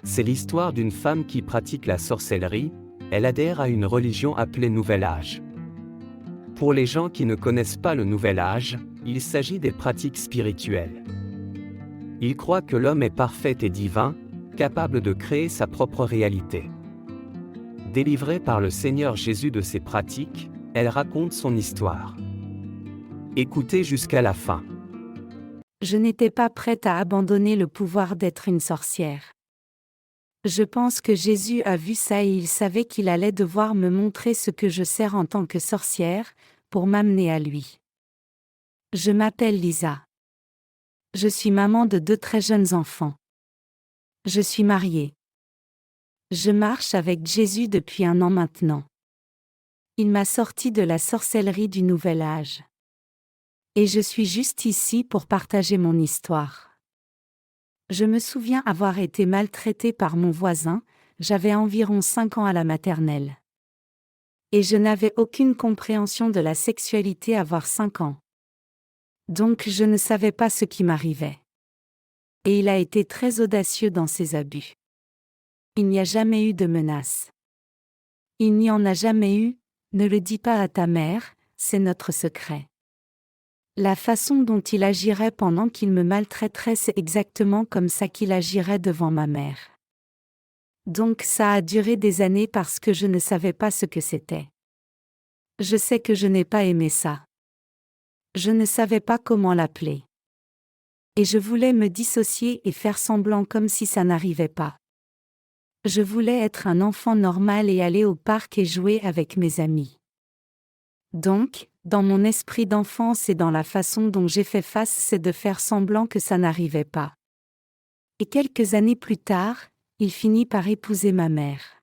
C'est l'histoire d'une femme qui pratique la sorcellerie. Elle adhère à une religion appelée Nouvel Âge. Pour les gens qui ne connaissent pas le Nouvel Âge, il s'agit des pratiques spirituelles. Ils croient que l'homme est parfait et divin, capable de créer sa propre réalité. Délivrée par le Seigneur Jésus de ces pratiques, elle raconte son histoire. Écoutez jusqu'à la fin. Je n'étais pas prête à abandonner le pouvoir d'être une sorcière. Je pense que Jésus a vu ça et il savait qu'il allait devoir me montrer ce que je sers en tant que sorcière, pour m'amener à lui. Je m'appelle Lisa. Je suis maman de 2 très jeunes enfants. Je suis mariée. Je marche avec Jésus depuis 1 an maintenant. Il m'a sortie de la sorcellerie du Nouvel Âge. Et je suis juste ici pour partager mon histoire. Je me souviens avoir été maltraitée par mon voisin, j'avais environ 5 ans à la maternelle. Et je n'avais aucune compréhension de la sexualité à avoir 5 ans. Donc je ne savais pas ce qui m'arrivait. Et il a été très audacieux dans ses abus. Il n'y a jamais eu de menace. Il n'y en a jamais eu, ne le dis pas à ta mère, c'est notre secret. La façon dont il agirait pendant qu'il me maltraiterait, c'est exactement comme ça qu'il agirait devant ma mère. Donc ça a duré des années parce que je ne savais pas ce que c'était. Je sais que je n'ai pas aimé ça. Je ne savais pas comment l'appeler. Et je voulais me dissocier et faire semblant comme si ça n'arrivait pas. Je voulais être un enfant normal et aller au parc et jouer avec mes amis. Donc, dans mon esprit d'enfance et dans la façon dont j'ai fait face, c'est de faire semblant que ça n'arrivait pas. Et quelques années plus tard, il finit par épouser ma mère.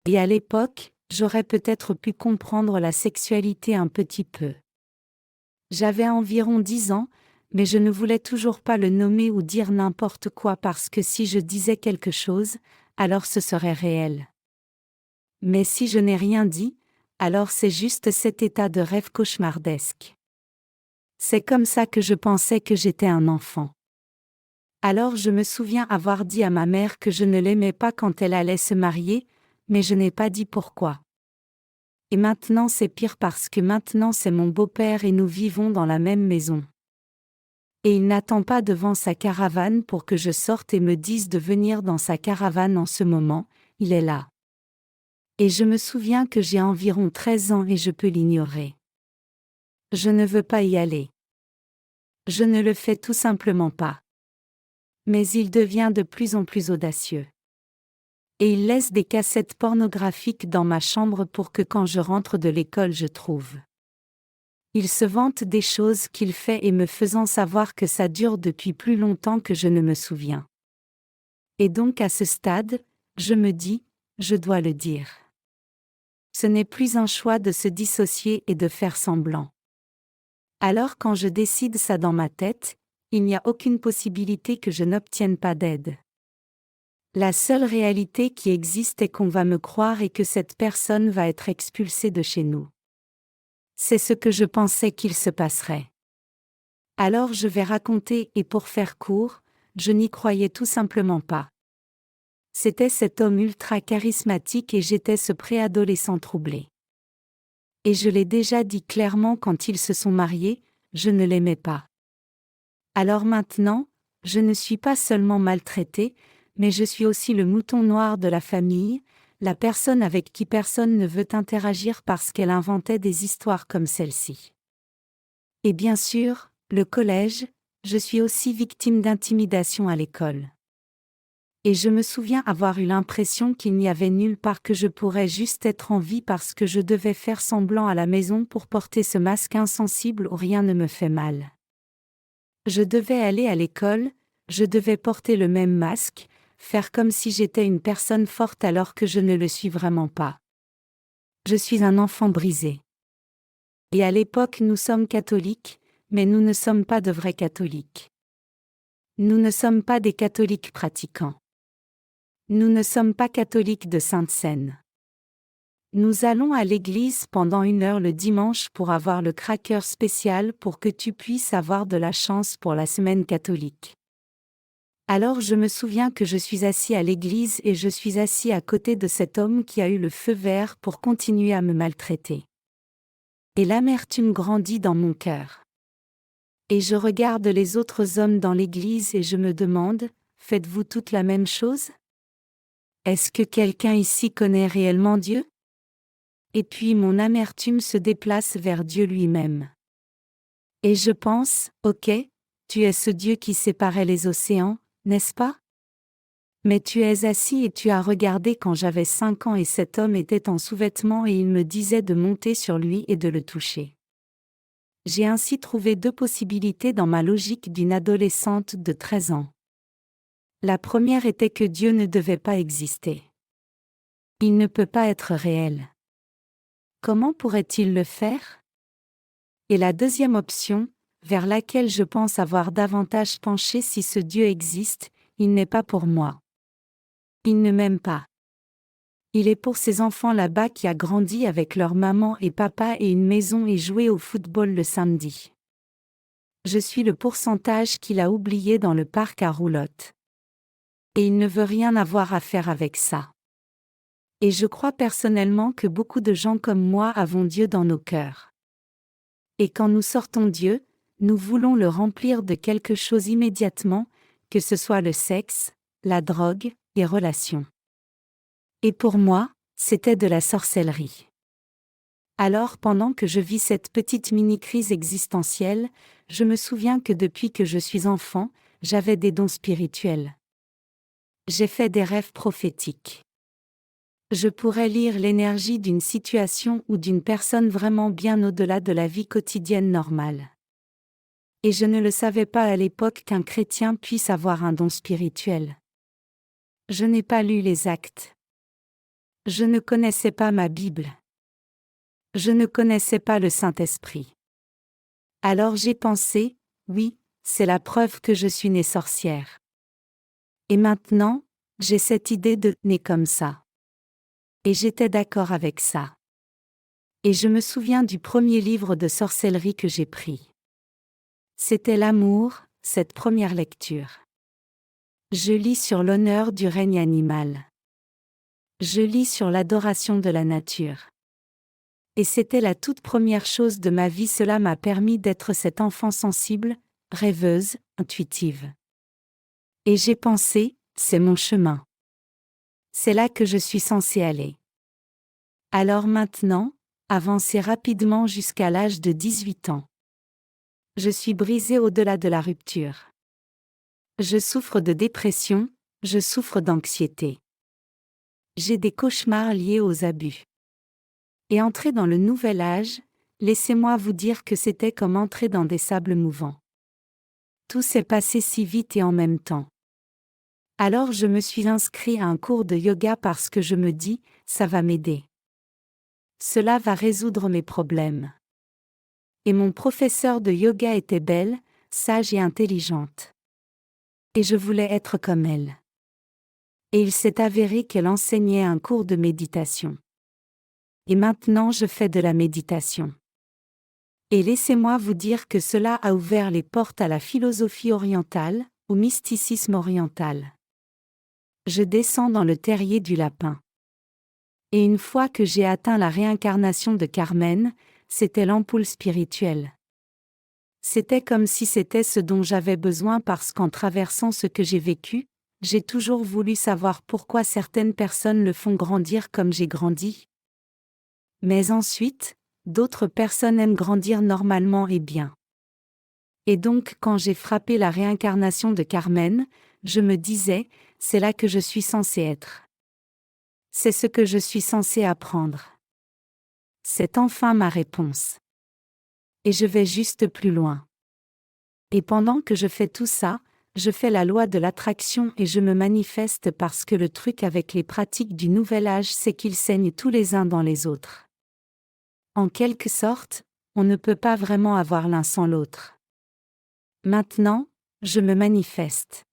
Et à l'époque, j'aurais peut-être pu comprendre la sexualité un petit peu. J'avais environ 10 ans, mais je ne voulais toujours pas le nommer ou dire n'importe quoi parce que si je disais quelque chose, alors ce serait réel. Mais si je n'ai rien dit, alors c'est juste cet état de rêve cauchemardesque. C'est comme ça que je pensais que j'étais un enfant. Alors je me souviens avoir dit à ma mère que je ne l'aimais pas quand elle allait se marier, mais je n'ai pas dit pourquoi. Et maintenant c'est pire parce que maintenant c'est mon beau-père et nous vivons dans la même maison. Et il n'attend pas devant sa caravane pour que je sorte et me dise de venir dans sa caravane en ce moment, il est là. Et je me souviens que j'ai environ 13 ans et je peux l'ignorer. Je ne veux pas y aller. Je ne le fais tout simplement pas. Mais il devient de plus en plus audacieux. Et il laisse des cassettes pornographiques dans ma chambre pour que quand je rentre de l'école je trouve. Il se vante des choses qu'il fait et me faisant savoir que ça dure depuis plus longtemps que je ne me souviens. Et donc à ce stade, je me dis, je dois le dire. Ce n'est plus un choix de se dissocier et de faire semblant. Alors quand je décide ça dans ma tête, il n'y a aucune possibilité que je n'obtienne pas d'aide. La seule réalité qui existe est qu'on va me croire et que cette personne va être expulsée de chez nous. C'est ce que je pensais qu'il se passerait. Alors je vais raconter et pour faire court, je n'y croyais tout simplement pas. C'était cet homme ultra charismatique et j'étais ce préadolescent troublé. Et je l'ai déjà dit clairement quand ils se sont mariés, je ne l'aimais pas. Alors maintenant, je ne suis pas seulement maltraitée, mais je suis aussi le mouton noir de la famille, la personne avec qui personne ne veut interagir parce qu'elle inventait des histoires comme celle-ci. Et bien sûr, le collège, je suis aussi victime d'intimidation à l'école. Et je me souviens avoir eu l'impression qu'il n'y avait nulle part que je pourrais juste être en vie parce que je devais faire semblant à la maison pour porter ce masque insensible où rien ne me fait mal. Je devais aller à l'école, je devais porter le même masque, faire comme si j'étais une personne forte alors que je ne le suis vraiment pas. Je suis un enfant brisé. Et à l'époque nous sommes catholiques, mais nous ne sommes pas de vrais catholiques. Nous ne sommes pas des catholiques pratiquants. Nous ne sommes pas catholiques de Sainte Seine. Nous allons à l'église pendant 1 heure le dimanche pour avoir le cracker spécial pour que tu puisses avoir de la chance pour la semaine catholique. Alors je me souviens que je suis assis à l'église et je suis assis à côté de cet homme qui a eu le feu vert pour continuer à me maltraiter. Et l'amertume grandit dans mon cœur. Et je regarde les autres hommes dans l'église et je me demande, faites-vous toutes la même chose? Est-ce que quelqu'un ici connaît réellement Dieu? Et puis mon amertume se déplace vers Dieu lui-même. Et je pense, ok, tu es ce Dieu qui séparait les océans, n'est-ce pas? Mais tu es assis et tu as regardé quand j'avais 5 ans et cet homme était en sous-vêtements et il me disait de monter sur lui et de le toucher. J'ai ainsi trouvé 2 possibilités dans ma logique d'une adolescente de 13 ans. La première était que Dieu ne devait pas exister. Il ne peut pas être réel. Comment pourrait-il le faire? Et la deuxième option, vers laquelle je pense avoir davantage penché si ce Dieu existe, il n'est pas pour moi. Il ne m'aime pas. Il est pour ces enfants là-bas qui a grandi avec leur maman et papa et une maison et joué au football le samedi. Je suis le pourcentage qu'il a oublié dans le parc à roulotte. Et il ne veut rien avoir à faire avec ça. Et je crois personnellement que beaucoup de gens comme moi avons Dieu dans nos cœurs. Et quand nous sortons Dieu, nous voulons le remplir de quelque chose immédiatement, que ce soit le sexe, la drogue, les relations. Et pour moi, c'était de la sorcellerie. Alors pendant que je vis cette petite mini-crise existentielle, je me souviens que depuis que je suis enfant, j'avais des dons spirituels. J'ai fait des rêves prophétiques. Je pourrais lire l'énergie d'une situation ou d'une personne vraiment bien au-delà de la vie quotidienne normale. Et je ne le savais pas à l'époque qu'un chrétien puisse avoir un don spirituel. Je n'ai pas lu les Actes. Je ne connaissais pas ma Bible. Je ne connaissais pas le Saint-Esprit. Alors j'ai pensé, oui, c'est la preuve que je suis née sorcière. Et maintenant, j'ai cette idée de « née comme ça ». Et j'étais d'accord avec ça. Et je me souviens du premier livre de sorcellerie que j'ai pris. C'était L'amour, cette première lecture. Je lis sur l'honneur du règne animal. Je lis sur l'adoration de la nature. Et c'était la toute première chose de ma vie, cela m'a permis d'être cette enfant sensible, rêveuse, intuitive. Et j'ai pensé, c'est mon chemin. C'est là que je suis censée aller. Alors maintenant, avancez rapidement jusqu'à l'âge de 18 ans. Je suis brisée au-delà de la rupture. Je souffre de dépression, je souffre d'anxiété. J'ai des cauchemars liés aux abus. Et entrer dans le nouvel âge, laissez-moi vous dire que c'était comme entrer dans des sables mouvants. Tout s'est passé si vite et en même temps. Alors je me suis inscrit à un cours de yoga parce que je me dis, ça va m'aider. Cela va résoudre mes problèmes. Et mon professeur de yoga était belle, sage et intelligente. Et je voulais être comme elle. Et il s'est avéré qu'elle enseignait un cours de méditation. Et maintenant je fais de la méditation. Et laissez-moi vous dire que cela a ouvert les portes à la philosophie orientale, au mysticisme oriental. Je descends dans le terrier du lapin. Et une fois que j'ai atteint la réincarnation de Carmen, c'était l'ampoule spirituelle. C'était comme si c'était ce dont j'avais besoin parce qu'en traversant ce que j'ai vécu, j'ai toujours voulu savoir pourquoi certaines personnes le font grandir comme j'ai grandi. Mais ensuite, d'autres personnes aiment grandir normalement et bien. Et donc quand j'ai frappé la réincarnation de Carmen, je me disais, c'est là que je suis censée être. C'est ce que je suis censée apprendre. C'est enfin ma réponse. Et je vais juste plus loin. Et pendant que je fais tout ça, je fais la loi de l'attraction et je me manifeste parce que le truc avec les pratiques du nouvel âge c'est qu'ils saignent tous les uns dans les autres. En quelque sorte, on ne peut pas vraiment avoir l'un sans l'autre. Maintenant, je me manifeste.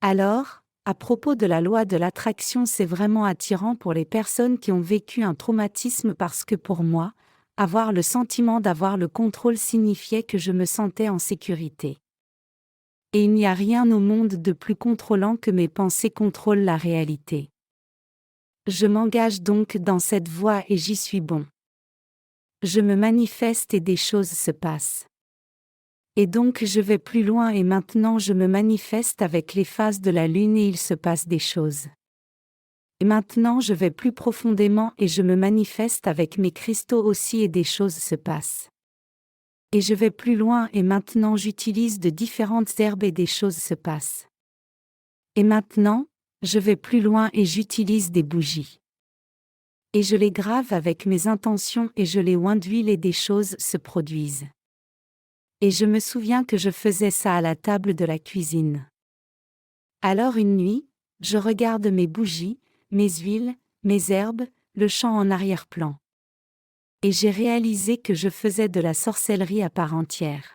Alors, à propos de la loi de l'attraction, c'est vraiment attirant pour les personnes qui ont vécu un traumatisme parce que pour moi, avoir le sentiment d'avoir le contrôle signifiait que je me sentais en sécurité. Et il n'y a rien au monde de plus contrôlant que mes pensées contrôlent la réalité. Je m'engage donc dans cette voie et j'y suis bon. Je me manifeste et des choses se passent. Et donc je vais plus loin et maintenant je me manifeste avec les phases de la lune et il se passe des choses. Et maintenant je vais plus profondément et je me manifeste avec mes cristaux aussi et des choses se passent. Et je vais plus loin et maintenant j'utilise de différentes herbes et des choses se passent. Et maintenant, je vais plus loin et j'utilise des bougies. Et je les grave avec mes intentions et je les oins d'huile et des choses se produisent. Et je me souviens que je faisais ça à la table de la cuisine. Alors une nuit, je regarde mes bougies, mes huiles, mes herbes, le champ en arrière-plan. Et j'ai réalisé que je faisais de la sorcellerie à part entière.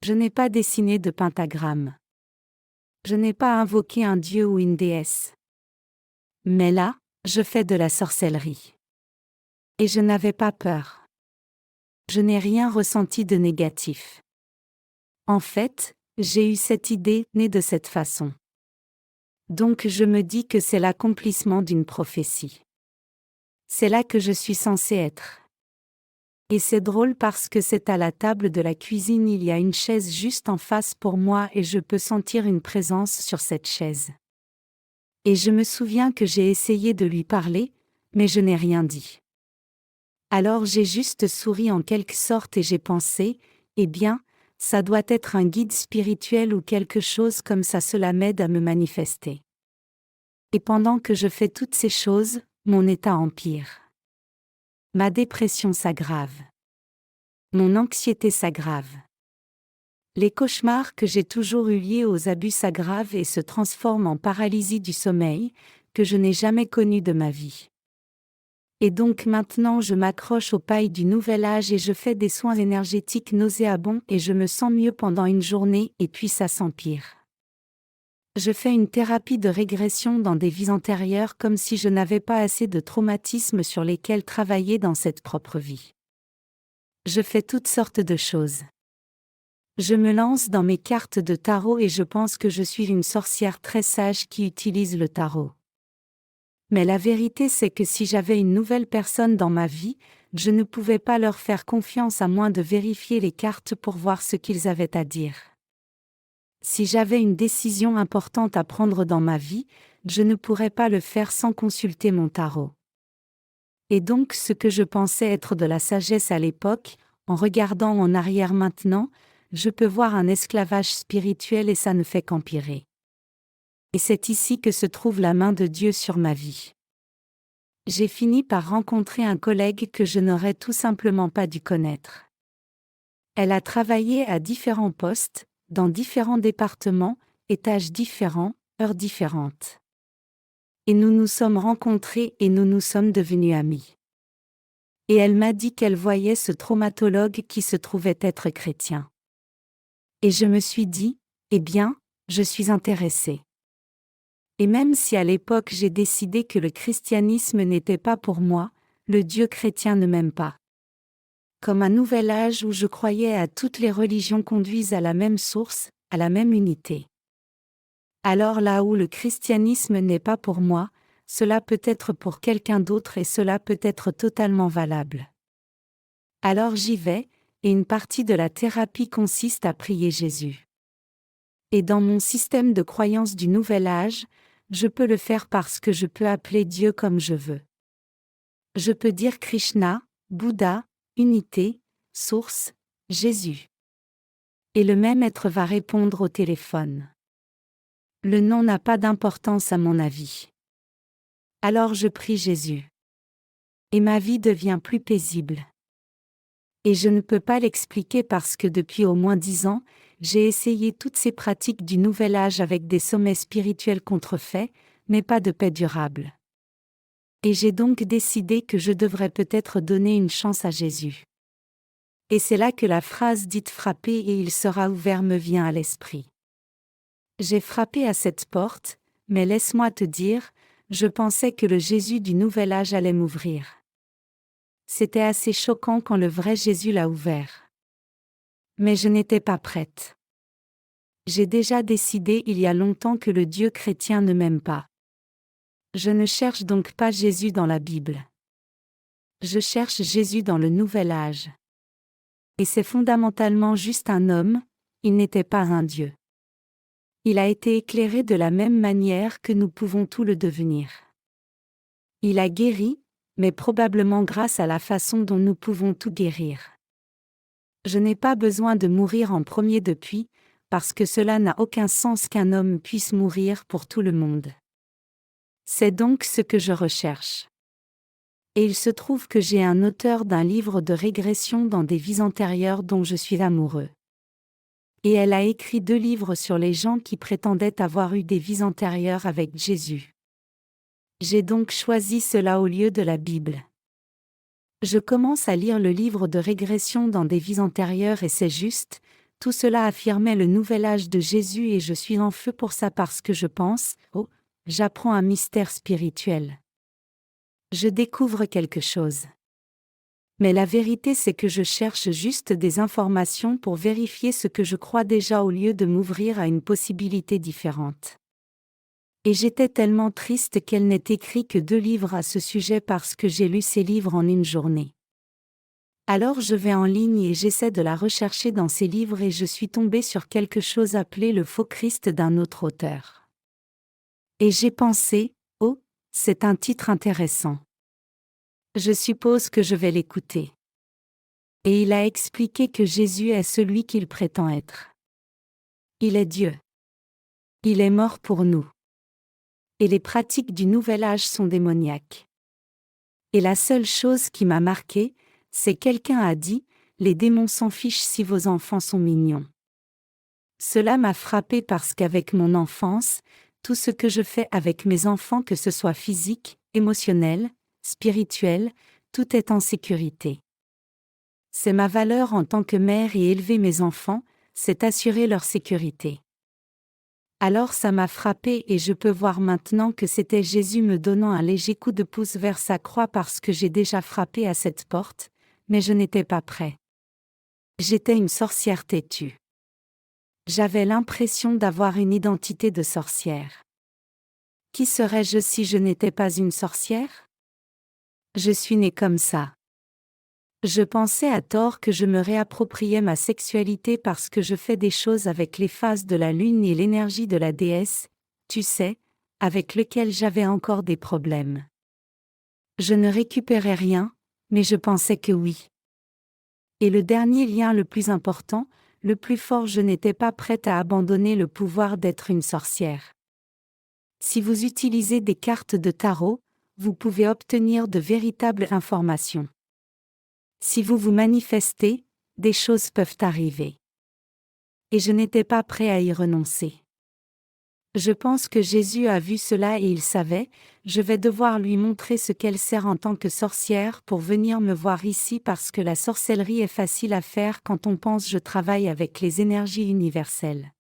Je n'ai pas dessiné de pentagramme. Je n'ai pas invoqué un dieu ou une déesse. Mais là, je fais de la sorcellerie. Et je n'avais pas peur. Je n'ai rien ressenti de négatif. En fait, j'ai eu cette idée née de cette façon. Donc je me dis que c'est l'accomplissement d'une prophétie. C'est là que je suis censé être. Et c'est drôle parce que c'est à la table de la cuisine, il y a une chaise juste en face pour moi et je peux sentir une présence sur cette chaise. Et je me souviens que j'ai essayé de lui parler, mais je n'ai rien dit. Alors j'ai juste souri en quelque sorte et j'ai pensé, eh bien, ça doit être un guide spirituel ou quelque chose comme ça, cela m'aide à me manifester. Et pendant que je fais toutes ces choses, mon état empire. Ma dépression s'aggrave. Mon anxiété s'aggrave. Les cauchemars que j'ai toujours eus liés aux abus s'aggravent et se transforment en paralysie du sommeil, que je n'ai jamais connue de ma vie. Et donc maintenant je m'accroche aux pailles du nouvel âge et je fais des soins énergétiques nauséabonds et je me sens mieux pendant une journée et puis ça s'empire. Je fais une thérapie de régression dans des vies antérieures comme si je n'avais pas assez de traumatismes sur lesquels travailler dans cette propre vie. Je fais toutes sortes de choses. Je me lance dans mes cartes de tarot et je pense que je suis une sorcière très sage qui utilise le tarot. Mais la vérité c'est que si j'avais une nouvelle personne dans ma vie, je ne pouvais pas leur faire confiance à moins de vérifier les cartes pour voir ce qu'ils avaient à dire. Si j'avais une décision importante à prendre dans ma vie, je ne pourrais pas le faire sans consulter mon tarot. Et donc ce que je pensais être de la sagesse à l'époque, en regardant en arrière maintenant, je peux voir un esclavage spirituel et ça ne fait qu'empirer. Et c'est ici que se trouve la main de Dieu sur ma vie. J'ai fini par rencontrer un collègue que je n'aurais tout simplement pas dû connaître. Elle a travaillé à différents postes, dans différents départements, étages différents, heures différentes. Et nous nous sommes rencontrés et nous nous sommes devenus amis. Et elle m'a dit qu'elle voyait ce traumatologue qui se trouvait être chrétien. Et je me suis dit, eh bien, je suis intéressée. Et même si à l'époque j'ai décidé que le christianisme n'était pas pour moi, le Dieu chrétien ne m'aime pas. Comme un nouvel âge où je croyais à toutes les religions conduisent à la même source, à la même unité. Alors là où le christianisme n'est pas pour moi, cela peut être pour quelqu'un d'autre et cela peut être totalement valable. Alors j'y vais, et une partie de la thérapie consiste à prier Jésus. Et dans mon système de croyance du nouvel âge, je peux le faire parce que je peux appeler Dieu comme je veux. Je peux dire Krishna, Bouddha, Unité, Source, Jésus. Et le même être va répondre au téléphone. Le nom n'a pas d'importance à mon avis. Alors je prie Jésus. Et ma vie devient plus paisible. Et je ne peux pas l'expliquer parce que depuis au moins 10 ans, j'ai essayé toutes ces pratiques du nouvel âge avec des sommets spirituels contrefaits, mais pas de paix durable. Et j'ai donc décidé que je devrais peut-être donner une chance à Jésus. Et c'est là que la phrase dite « frapper et il sera ouvert » me vient à l'esprit. J'ai frappé à cette porte, mais laisse-moi te dire, je pensais que le Jésus du nouvel âge allait m'ouvrir. C'était assez choquant quand le vrai Jésus l'a ouvert. Mais je n'étais pas prête. J'ai déjà décidé il y a longtemps que le Dieu chrétien ne m'aime pas. Je ne cherche donc pas Jésus dans la Bible. Je cherche Jésus dans le Nouvel Âge. Et c'est fondamentalement juste un homme, il n'était pas un Dieu. Il a été éclairé de la même manière que nous pouvons tout le devenir. Il a guéri, mais probablement grâce à la façon dont nous pouvons tout guérir. Je n'ai pas besoin de mourir en premier depuis, parce que cela n'a aucun sens qu'un homme puisse mourir pour tout le monde. C'est donc ce que je recherche. Et il se trouve que j'ai un auteur d'un livre de régression dans des vies antérieures dont je suis amoureux. Et elle a écrit 2 livres sur les gens qui prétendaient avoir eu des vies antérieures avec Jésus. J'ai donc choisi cela au lieu de la Bible. Je commence à lire le livre de régression dans des vies antérieures et c'est juste, tout cela affirmait le nouvel âge de Jésus et je suis en feu pour ça parce que je pense, oh, j'apprends un mystère spirituel. Je découvre quelque chose. Mais la vérité c'est que je cherche juste des informations pour vérifier ce que je crois déjà au lieu de m'ouvrir à une possibilité différente. Et j'étais tellement triste qu'elle n'ait écrit que 2 livres à ce sujet parce que j'ai lu ces livres en une journée. Alors je vais en ligne et j'essaie de la rechercher dans ces livres et je suis tombée sur quelque chose appelé le faux Christ d'un autre auteur. Et j'ai pensé, oh, c'est un titre intéressant. Je suppose que je vais l'écouter. Et il a expliqué que Jésus est celui qu'il prétend être. Il est Dieu. Il est mort pour nous. Et les pratiques du Nouvel Âge sont démoniaques. Et la seule chose qui m'a marquée, c'est quelqu'un a dit, les démons s'en fichent si vos enfants sont mignons. Cela m'a frappé parce qu'avec mon enfance, tout ce que je fais avec mes enfants, que ce soit physique, émotionnel, spirituel, tout est en sécurité. C'est ma valeur en tant que mère et élever mes enfants, c'est assurer leur sécurité. Alors ça m'a frappé et je peux voir maintenant que c'était Jésus me donnant un léger coup de pouce vers sa croix parce que j'ai déjà frappé à cette porte, mais je n'étais pas prêt. J'étais une sorcière têtue. J'avais l'impression d'avoir une identité de sorcière. Qui serais-je si je n'étais pas une sorcière? Je suis née comme ça. Je pensais à tort que je me réappropriais ma sexualité parce que je fais des choses avec les phases de la lune et l'énergie de la déesse, tu sais, avec lequel j'avais encore des problèmes. Je ne récupérais rien, mais je pensais que oui. Et le dernier lien le plus important, le plus fort, je n'étais pas prête à abandonner le pouvoir d'être une sorcière. Si vous utilisez des cartes de tarot, vous pouvez obtenir de véritables informations. Si vous vous manifestez, des choses peuvent arriver. Et je n'étais pas prêt à y renoncer. Je pense que Jésus a vu cela et il savait, je vais devoir lui montrer ce qu'elle sert en tant que sorcière pour venir me voir ici parce que la sorcellerie est facile à faire quand on pense je travaille avec les énergies universelles.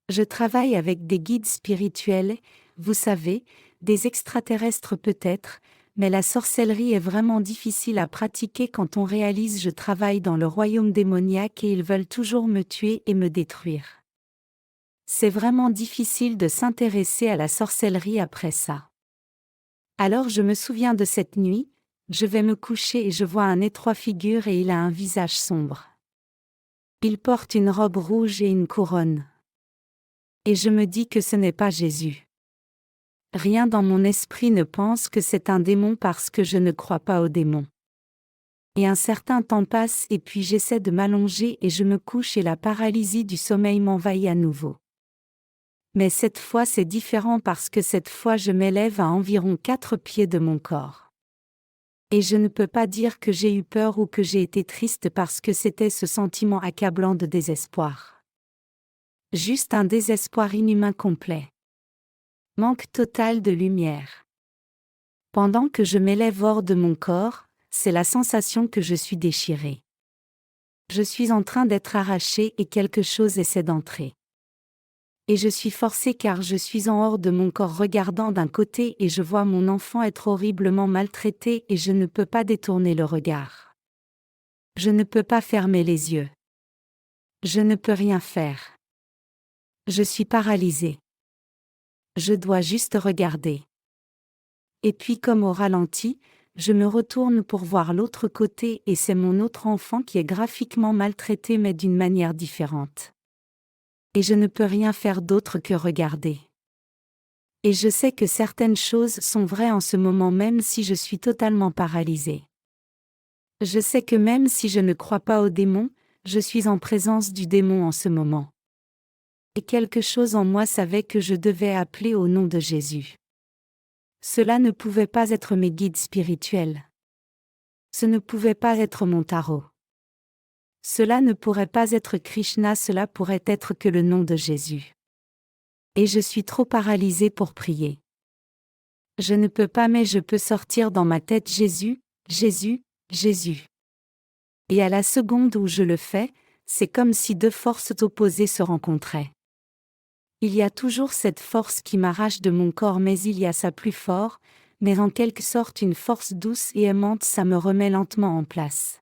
Je travaille avec des guides spirituels, vous savez, des extraterrestres peut-être, mais la sorcellerie est vraiment difficile à pratiquer quand on réalise je travaille dans le royaume démoniaque et ils veulent toujours me tuer et me détruire. C'est vraiment difficile de s'intéresser à la sorcellerie après ça. Alors je me souviens de cette nuit, je vais me coucher et je vois un étroit figure et il a un visage sombre. Il porte une robe rouge et une couronne. Et je me dis que ce n'est pas Jésus. Rien dans mon esprit ne pense que c'est un démon parce que je ne crois pas aux démons. Et un certain temps passe et puis j'essaie de m'allonger et je me couche et la paralysie du sommeil m'envahit à nouveau. Mais cette fois c'est différent parce que cette fois je m'élève à environ 4 pieds de mon corps. Et je ne peux pas dire que j'ai eu peur ou que j'ai été triste parce que c'était ce sentiment accablant de désespoir. Juste un désespoir inhumain complet. Manque total de lumière. Pendant que je m'élève hors de mon corps, c'est la sensation que je suis déchirée. Je suis en train d'être arrachée et quelque chose essaie d'entrer. Et je suis forcée car je suis en hors de mon corps regardant d'un côté et je vois mon enfant être horriblement maltraité et je ne peux pas détourner le regard. Je ne peux pas fermer les yeux. Je ne peux rien faire. Je suis paralysée. Je dois juste regarder. Et puis comme au ralenti, je me retourne pour voir l'autre côté et c'est mon autre enfant qui est graphiquement maltraité mais d'une manière différente. Et je ne peux rien faire d'autre que regarder. Et je sais que certaines choses sont vraies en ce moment même si je suis totalement paralysée. Je sais que même si je ne crois pas au démon, je suis en présence du démon en ce moment. Et quelque chose en moi savait que je devais appeler au nom de Jésus. Cela ne pouvait pas être mes guides spirituels. Ce ne pouvait pas être mon tarot. Cela ne pourrait pas être Krishna, cela pourrait être que le nom de Jésus. Et je suis trop paralysée pour prier. Je ne peux pas mais je peux sortir dans ma tête Jésus, Jésus, Jésus. Et à la seconde où je le fais, c'est comme si deux forces opposées se rencontraient. Il y a toujours cette force qui m'arrache de mon corps mais il y a ça plus fort, mais en quelque sorte une force douce et aimante, ça me remet lentement en place.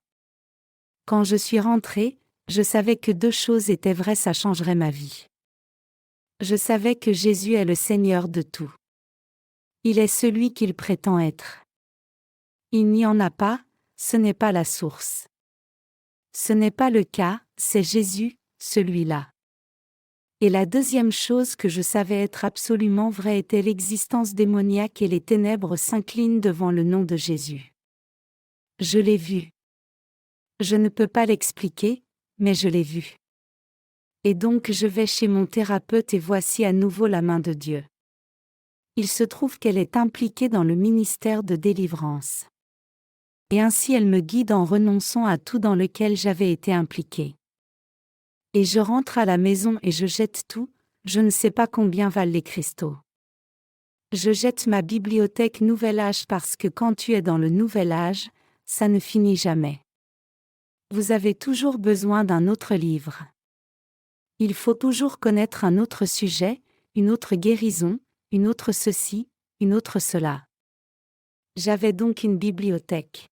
Quand je suis rentrée, je savais que deux choses étaient vraies, ça changerait ma vie. Je savais que Jésus est le Seigneur de tout. Il est celui qu'il prétend être. Il n'y en a pas, ce n'est pas la source. Ce n'est pas le cas, c'est Jésus, celui-là. Et la deuxième chose que je savais être absolument vraie était l'existence démoniaque et les ténèbres s'inclinent devant le nom de Jésus. Je l'ai vu. Je ne peux pas l'expliquer, mais je l'ai vu. Et donc je vais chez mon thérapeute et voici à nouveau la main de Dieu. Il se trouve qu'elle est impliquée dans le ministère de délivrance. Et ainsi elle me guide en renonçant à tout dans lequel j'avais été impliquée. Et je rentre à la maison et je jette tout, je ne sais pas combien valent les cristaux. Je jette ma bibliothèque Nouvel Âge parce que quand tu es dans le Nouvel Âge, ça ne finit jamais. Vous avez toujours besoin d'un autre livre. Il faut toujours connaître un autre sujet, une autre guérison, une autre ceci, une autre cela. J'avais donc une bibliothèque.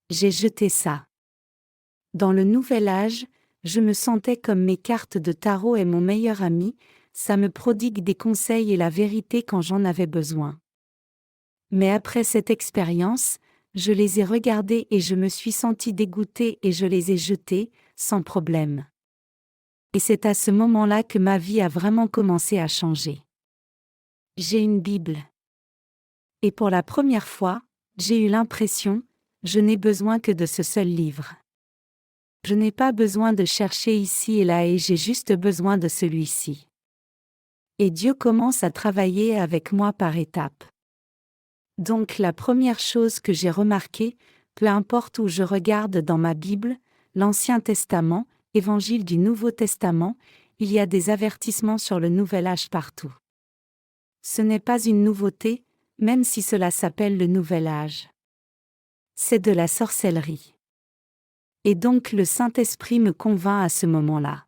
J'ai jeté ça. Dans le Nouvel Âge, je me sentais comme mes cartes de tarot et mon meilleur ami, ça me prodigue des conseils et la vérité quand j'en avais besoin. Mais après cette expérience, je les ai regardées et je me suis sentie dégoûtée et je les ai jetées, sans problème. Et c'est à ce moment-là que ma vie a vraiment commencé à changer. J'ai une Bible. Et pour la première fois, j'ai eu l'impression, je n'ai besoin que de ce seul livre. Je n'ai pas besoin de chercher ici et là et j'ai juste besoin de celui-ci. Et Dieu commence à travailler avec moi par étapes. Donc la première chose que j'ai remarquée, peu importe où je regarde dans ma Bible, l'Ancien Testament, Évangile du Nouveau Testament, il y a des avertissements sur le Nouvel Âge partout. Ce n'est pas une nouveauté, même si cela s'appelle le Nouvel Âge. C'est de la sorcellerie. Et donc le Saint-Esprit me convainc à ce moment-là.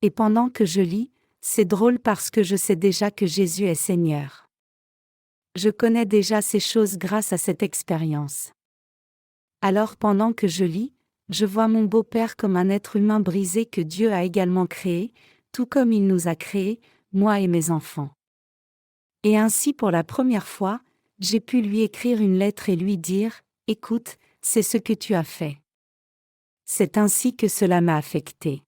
Et pendant que je lis, c'est drôle parce que je sais déjà que Jésus est Seigneur. Je connais déjà ces choses grâce à cette expérience. Alors pendant que je lis, je vois mon beau-père comme un être humain brisé que Dieu a également créé, tout comme il nous a créés, moi et mes enfants. Et ainsi pour la première fois, j'ai pu lui écrire une lettre et lui dire, « Écoute, c'est ce que tu as fait. » C'est ainsi que cela m'a affecté.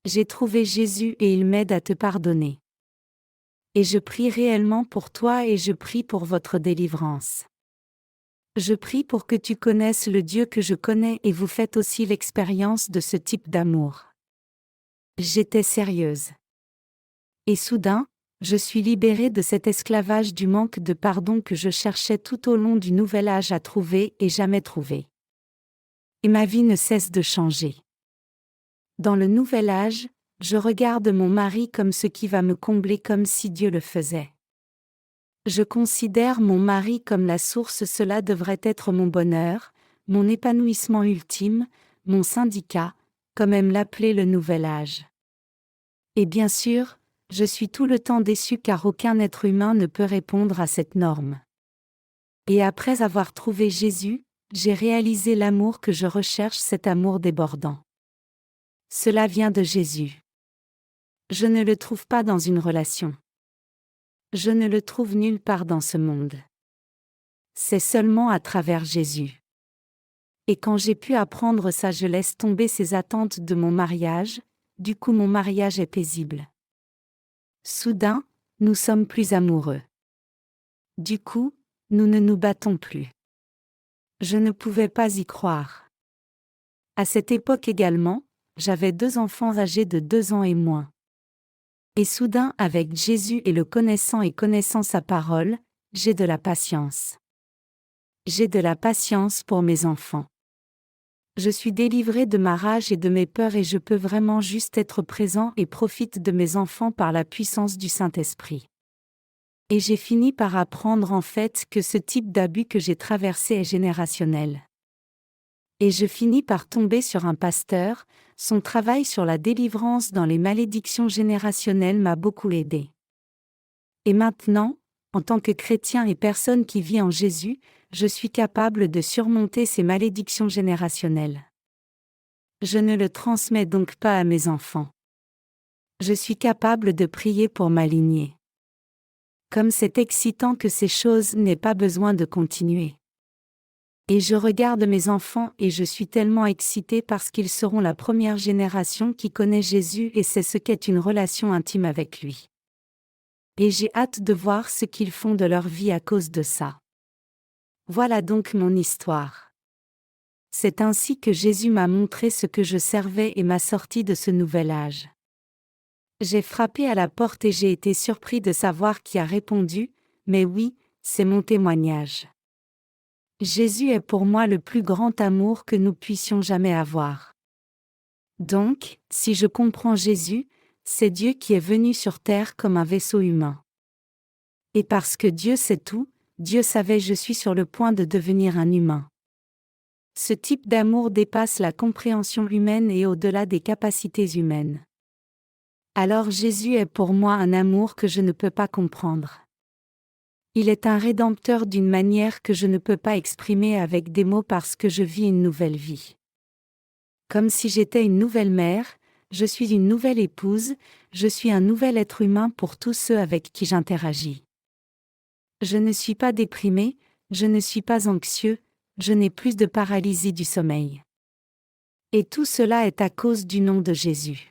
J'ai trouvé Jésus et il m'aide à te pardonner. Et je prie réellement pour toi et je prie pour votre délivrance. Je prie pour que tu connaisses le Dieu que je connais et vous faites aussi l'expérience de ce type d'amour. J'étais sérieuse. Et soudain, je suis libérée de cet esclavage du manque de pardon que je cherchais tout au long du Nouvel Âge à trouver et jamais trouvé. Et ma vie ne cesse de changer. Dans le Nouvel Âge, je regarde mon mari comme ce qui va me combler comme si Dieu le faisait. Je considère mon mari comme la source, cela devrait être mon bonheur, mon épanouissement ultime, mon syndicat, comme aime l'appeler le Nouvel Âge. Et bien sûr, je suis tout le temps déçue car aucun être humain ne peut répondre à cette norme. Et après avoir trouvé Jésus, j'ai réalisé l'amour que je recherche, cet amour débordant. Cela vient de Jésus. Je ne le trouve pas dans une relation. Je ne le trouve nulle part dans ce monde. C'est seulement à travers Jésus. Et quand j'ai pu apprendre ça, je laisse tomber ces attentes de mon mariage, du coup mon mariage est paisible. Soudain, nous sommes plus amoureux. Du coup, nous ne nous battons plus. Je ne pouvais pas y croire. À cette époque également, j'avais 2 enfants âgés de 2 ans et moins. Et soudain, avec Jésus et le connaissant et connaissant sa parole, j'ai de la patience. J'ai de la patience pour mes enfants. Je suis délivré de ma rage et de mes peurs et je peux vraiment juste être présent et profite de mes enfants par la puissance du Saint-Esprit. Et j'ai fini par apprendre en fait que ce type d'abus que j'ai traversé est générationnel. Et je finis par tomber sur un pasteur, son travail sur la délivrance dans les malédictions générationnelles m'a beaucoup aidé. Et maintenant, en tant que chrétien et personne qui vit en Jésus, je suis capable de surmonter ces malédictions générationnelles. Je ne le transmets donc pas à mes enfants. Je suis capable de prier pour ma lignée. Comme c'est excitant que ces choses n'aient pas besoin de continuer. Et je regarde mes enfants et je suis tellement excitée parce qu'ils seront la première génération qui connaît Jésus et sait ce qu'est une relation intime avec lui. Et j'ai hâte de voir ce qu'ils font de leur vie à cause de ça. Voilà donc mon histoire. C'est ainsi que Jésus m'a montré ce que je servais et m'a sorti de ce nouvel âge. J'ai frappé à la porte et j'ai été surpris de savoir qui a répondu, mais oui, c'est mon témoignage. Jésus est pour moi le plus grand amour que nous puissions jamais avoir. Donc, si je comprends Jésus, c'est Dieu qui est venu sur terre comme un vaisseau humain. Et parce que Dieu sait tout, Dieu savait je suis sur le point de devenir un humain. Ce type d'amour dépasse la compréhension humaine et au-delà des capacités humaines. Alors Jésus est pour moi un amour que je ne peux pas comprendre. Il est un rédempteur d'une manière que je ne peux pas exprimer avec des mots parce que je vis une nouvelle vie. Comme si j'étais une nouvelle mère, je suis une nouvelle épouse, je suis un nouvel être humain pour tous ceux avec qui j'interagis. Je ne suis pas déprimé, je ne suis pas anxieux, je n'ai plus de paralysie du sommeil. Et tout cela est à cause du nom de Jésus.